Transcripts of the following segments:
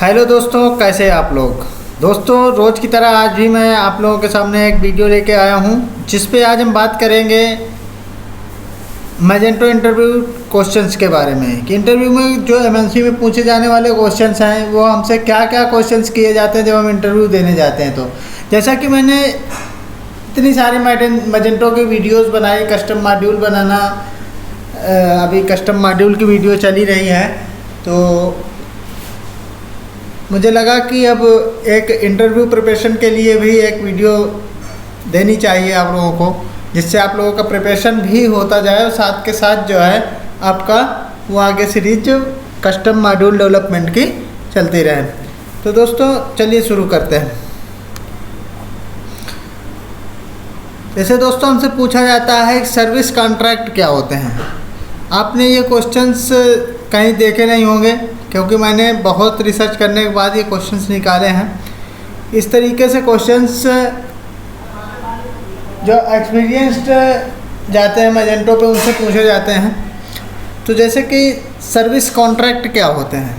Hello दोस्तों, कैसे हैं आप लोग। दोस्तों, रोज़ की तरह आज भी मैं आप लोगों के सामने एक वीडियो लेके आया हूं, जिस पे आज हम बात करेंगे मैजेंटो इंटरव्यू क्वेश्चंस के बारे में कि इंटरव्यू में जो एमएनसी में पूछे जाने वाले क्वेश्चंस हैं वो हमसे क्या क्या क्वेश्चंस किए जाते हैं जब हम इंटरव्यू देने जाते हैं। तो जैसा कि मैंने इतनी सारी मैजेंटो की वीडियोज़ बनाई, कस्टम मॉड्यूल बनाना, अभी कस्टम मॉड्यूल की वीडियो चली रही है, तो मुझे लगा कि अब एक इंटरव्यू प्रिपरेशन के लिए भी एक वीडियो देनी चाहिए आप लोगों को, जिससे आप लोगों का प्रिपरेशन भी होता जाए और साथ के साथ जो है आपका वो आगे सीरीज कस्टम मॉड्यूल डेवलपमेंट की चलती रहे। तो दोस्तों चलिए शुरू करते हैं। जैसे दोस्तों हमसे पूछा जाता है सर्विस कॉन्ट्रैक्ट क्या होते हैं। आपने ये क्वेश्चंस कहीं देखे नहीं होंगे, क्योंकि मैंने बहुत रिसर्च करने के बाद ये क्वेश्चंस निकाले हैं। इस तरीके से क्वेश्चंस जो एक्सपीरियंस्ड जाते हैं मैजेंटो पे उनसे पूछे जाते हैं। तो जैसे कि सर्विस कॉन्ट्रैक्ट क्या होते हैं,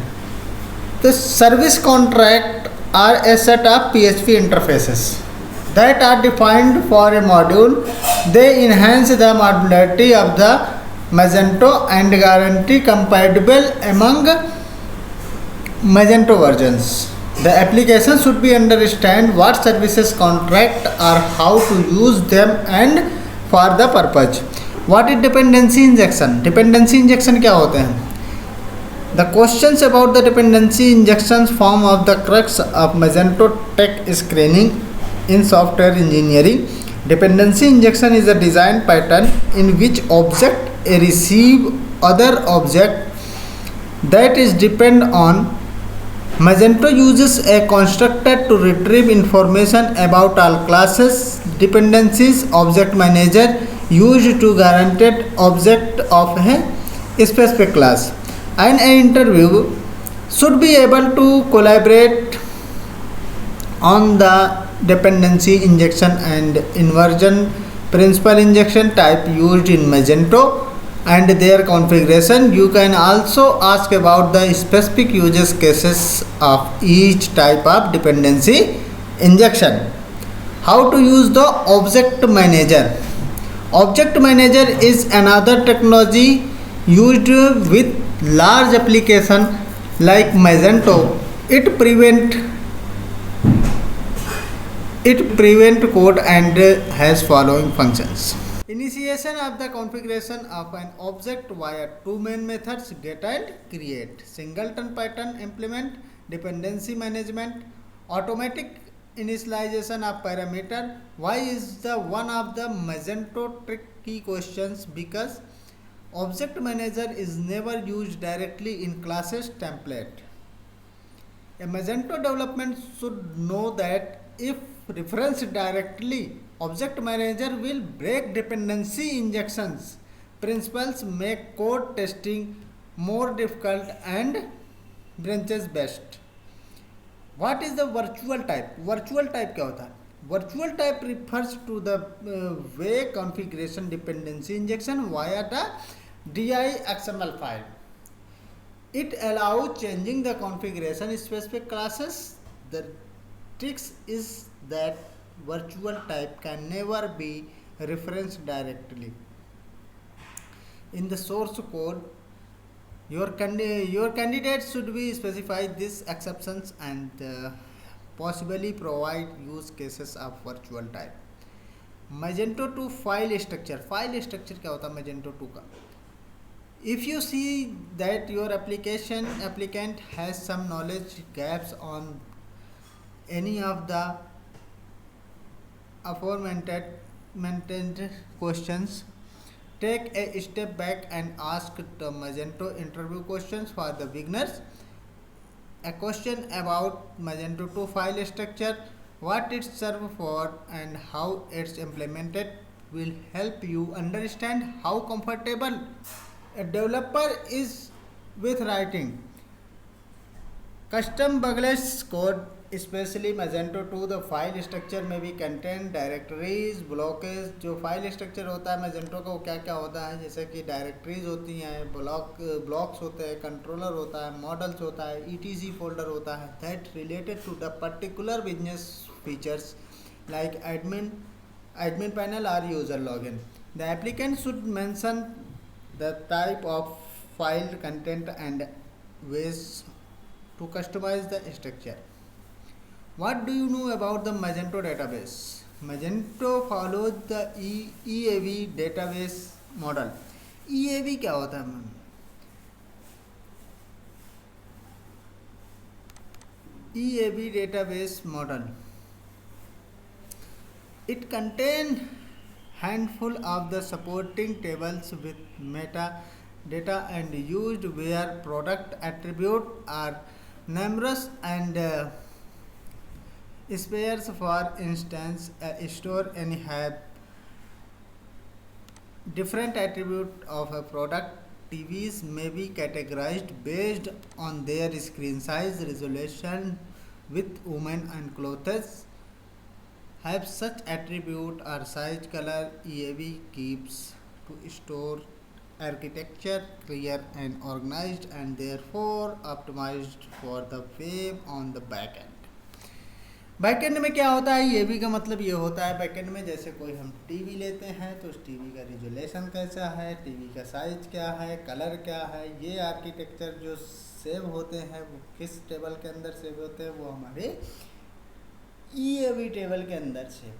तो service contract are a set of PHP interfaces that are defined for a module. They enhance the modularity of the Magento and guarantee compatible among Magento versions. The application should be understand what services contract or how to use them and for the purpose. What is dependency injection? Dependency injection क्या होते हैं? The questions about the dependency injections form of the crux of Magento tech screening in software engineering. Dependency injection is a design pattern in which object receive other object that is depend on. Magento uses a constructor to retrieve information about all classes. Dependencies object manager used to guaranteed object of a specific class. And an interview should be able to collaborate on the dependency injection and inversion principal injection type used in Magento and their configuration. You can also ask about the specific use cases of each type of dependency injection. How to use the object manager? Object manager is another technology used with large application like Magento. It prevent code and has following functions. Initiation of the configuration of an object via two main methods, get and create. Singleton pattern implement, dependency management, automatic initialization of parameter. Why is the one of the Magento tricky questions? Because object manager is never used directly in classes template. A Magento development should know that if referenced directly, object manager will break dependency injections. Principles make code testing more difficult and branches best. What is the virtual type? Virtual type क्या होता है? Virtual type refers to the way configuration dependency injection via the DI XML file. It allows changing the configuration specific classes. The trick is that virtual type can never be referenced directly in the source code. Your candidate should be specify these exceptions and possibly provide use cases of virtual type. Magento 2 file structure. File structure क्या होता है Magento 2 का? If you see that your applicant has some knowledge gaps on any of the aforementioned questions, take a step back and ask the Magento interview questions for the beginners. A question about Magento 2 file structure, what it serves for and how it's implemented will help you understand how comfortable a developer is with writing custom bugless code especially Magento 2, the file structure may be contain directories, blockers. जो file structure होता है Magento का वो क्या क्या होता है, जैसे कि डायरेक्टरीज होती हैं, ब्लॉक्स होते हैं, कंट्रोलर होता है, मॉडल्स होता है, etc फोल्डर होता है, that related to the particular business features like admin panel or user login. The applicant should mention the type of file content and ways to customize the structure. What do you know about the Magento database? Magento follows the EAV database model. EAV क्या होता है ma'am? EAV database model. It contains handful of the supporting tables with metadata and used where product attributes are numerous and spares. For instance, a store and have different attributes of a product. TVs may be categorized based on their screen size, resolution, with women and clothes have such attribute or size. Color. EAV keeps to store architecture clear and organized and therefore optimized for the web on the back end. Backend में क्या होता है, ये भी का मतलब ये होता है बैकएंड में जैसे कोई हम टीवी लेते हैं तो उस टीवी का रिजोल्यूशन कैसा है, टीवी का साइज क्या है, कलर क्या है, ये आर्किटेक्चर जो सेव होते हैं वो किस टेबल के अंदर सेव होते हैं, वो हमारे EAV टेबल के अंदर सेव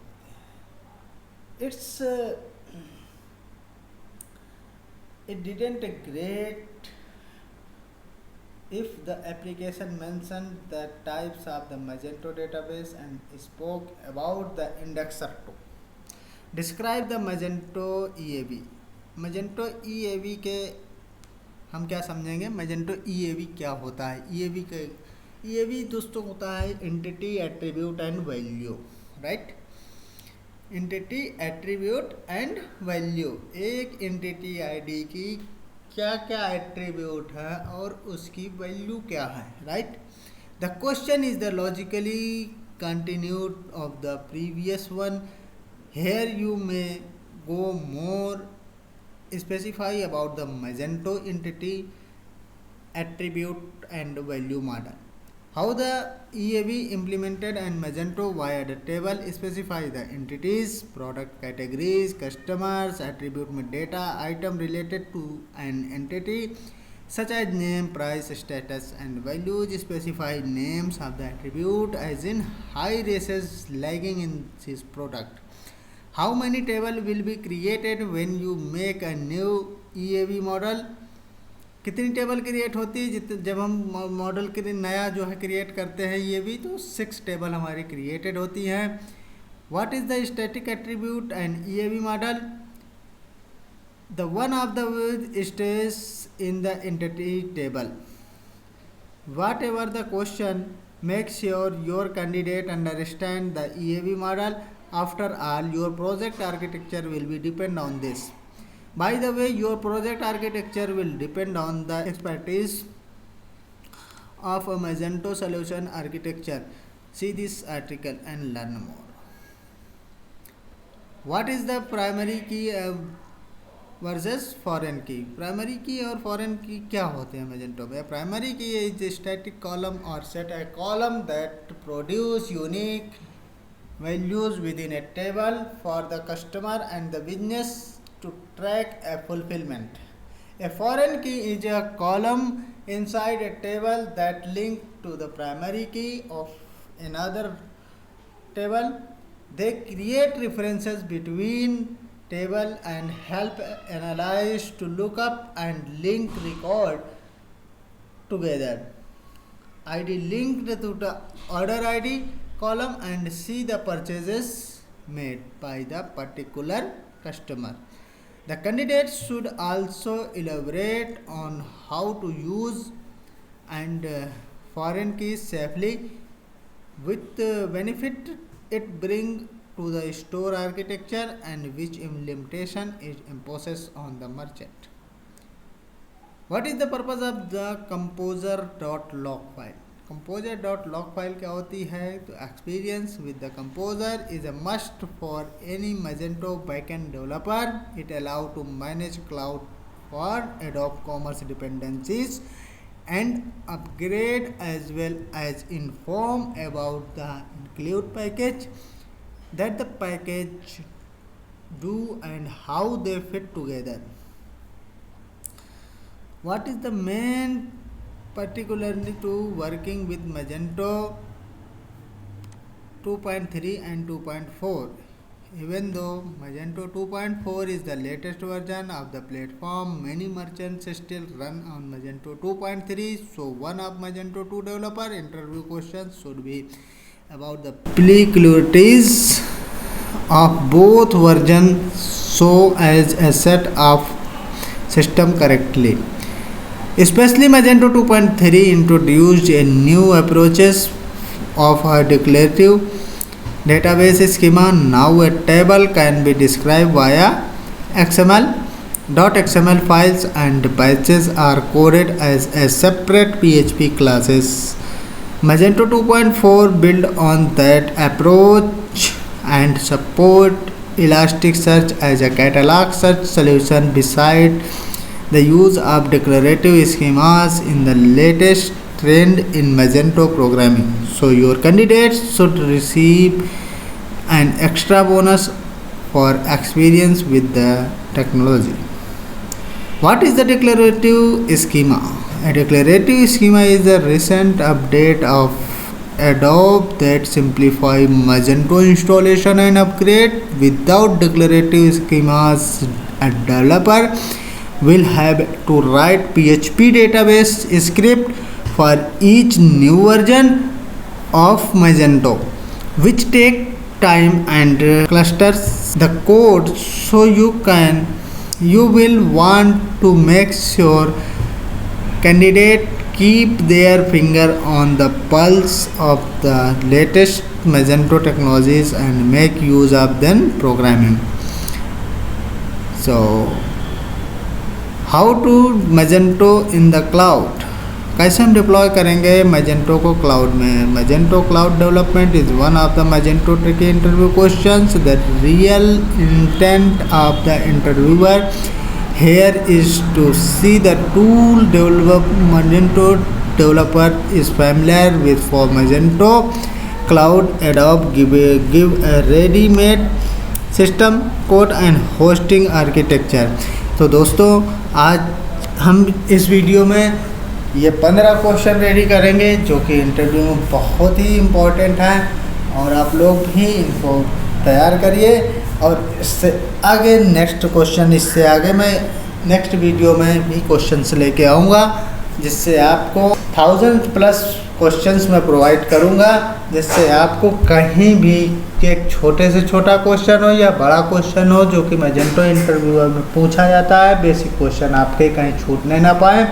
होते हैं. It didn't great if the application mentioned the types of the Magento database and spoke about the indexer too. Describe the Magento EAV. Magento EAV के हम क्या समझेंगे, Magento EAV क्या होता है. EAV दोस्तों होता है entity attribute and value, right. Entity attribute and value, एक एंटिटी आईडी की क्या क्या एट्रीब्यूट है और उसकी वैल्यू क्या है, right. The question is the logically continued of the previous one. Here you may go more specify about the Magento entity attribute and value model. How the EAV implemented and Magento via the table specify the entities, product categories, customers, attribute में data item related to an entity such as name, price, status and values. Specify names of the attribute as in high races lagging in this product. How many table will be created when you make a new EAV model? कितनी table create होती है जब हम model के नया जो है create करते हैं ये भी, तो 6 टेबल हमारी क्रिएटेड होती हैं. What is the static attribute and EAV model? The one of the stage in the entity table. What ever the question, make sure your candidate understand the EAV model. After all your project architecture will be depend on this. By the way, your project architecture will depend on the expertise of a Magento solution architecture. See this article and learn more. What is the primary key versus foreign key? Primary key और foreign key क्या होते हैं Magento में? Primary key is a static column or set a column that produce unique values within a table for the customer and the business to track a fulfillment. A foreign key is a column inside a table that link to the primary key of another table. They create references between table and help analyze to look up and link record together. ID linked to the order ID column and see the purchases made by the particular customer. The candidates should also elaborate on how to use and foreign keys safely with benefit it bring to the store architecture and which implementation it imposes on the merchant. What is the purpose of the composer.log file? Composer dot log file क्या होती है? तो experience with the composer is a must for any Magento backend developer. It allow to manage cloud for Adobe Commerce dependencies and upgrade as well as inform about the include package, that the package do and how they fit together. What is the main particularly to working with Magento 2.3 and 2.4? Even though Magento 2.4 is the latest version of the platform, many merchants still run on Magento 2.3. So one of Magento 2 developer interview questions should be about the peculiarities of both versions so as a set of system correctly. Especially Magento 2.3 introduced a new approaches of a declarative database schema. Now a table can be described via XML. .xml files and patches are coded as a separate PHP classes. Magento 2.4 build on that approach and support Elasticsearch as a catalog search solution. Beside the use of declarative schemas in the latest trend in Magento programming, so your candidates should receive an extra bonus for experience with the technology. What is the declarative schema? A declarative schema is a recent update of Adobe that simplify Magento installation and upgrade. Without declarative schemas, a developer will have to write PHP database script for each new version of Magento, which take time and clusters the code. So you will want to make sure candidate keep their finger on the pulse of the latest Magento technologies and make use of them programming. So how to Magento in the cloud, कैसे हम deploy करेंगे Magento को cloud में? Magento cloud development is one of the Magento tricky interview questions. The real intent of the interviewer here is to see the tool Magento developer is familiar with. For Magento cloud, Adobe give a ready-made system code and hosting architecture. तो दोस्तों आज हम इस video में ये 15 question ready करेंगे जो कि इंटरव्यू में बहुत ही इम्पोर्टेंट है, और आप लोग भी इनको तैयार करिए. और इससे आगे नेक्स्ट क्वेश्चन, इससे आगे मैं नेक्स्ट वीडियो में भी क्वेश्चंस लेके आऊँगा, जिससे आपको 1000+ क्वेश्चंस मैं प्रोवाइड करूँगा, जिससे आपको कहीं भी एक छोटे से छोटा क्वेश्चन हो या बड़ा क्वेश्चन हो जो कि Magento इंटरव्यूअर में पूछा जाता है, बेसिक क्वेश्चन आपके कहीं छूटने ना पाए,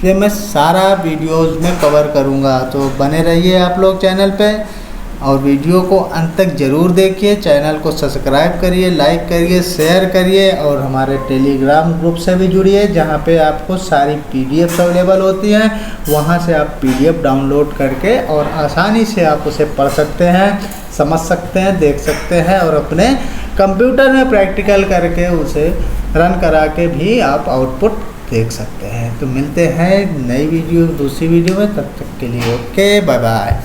ये मैं सारा वीडियोज़ में कवर करूँगा. तो बने रहिए आप लोग चैनल पे और वीडियो को अंत तक ज़रूर देखिए. चैनल को सब्सक्राइब करिए, लाइक करिए, शेयर करिए, और हमारे टेलीग्राम ग्रुप से भी जुड़िए जहाँ पे आपको सारी PDFs अवेलेबल होती हैं. वहाँ से आप PDF डाउनलोड करके और आसानी से आप उसे पढ़ सकते हैं, समझ सकते हैं, देख सकते हैं, और अपने कंप्यूटर में प्रैक्टिकल करके उसे रन करा के भी आप आउटपुट देख सकते हैं. तो मिलते हैं नई वीडियो दूसरी वीडियो में, तब तक के लिए ओके, बाय बाय.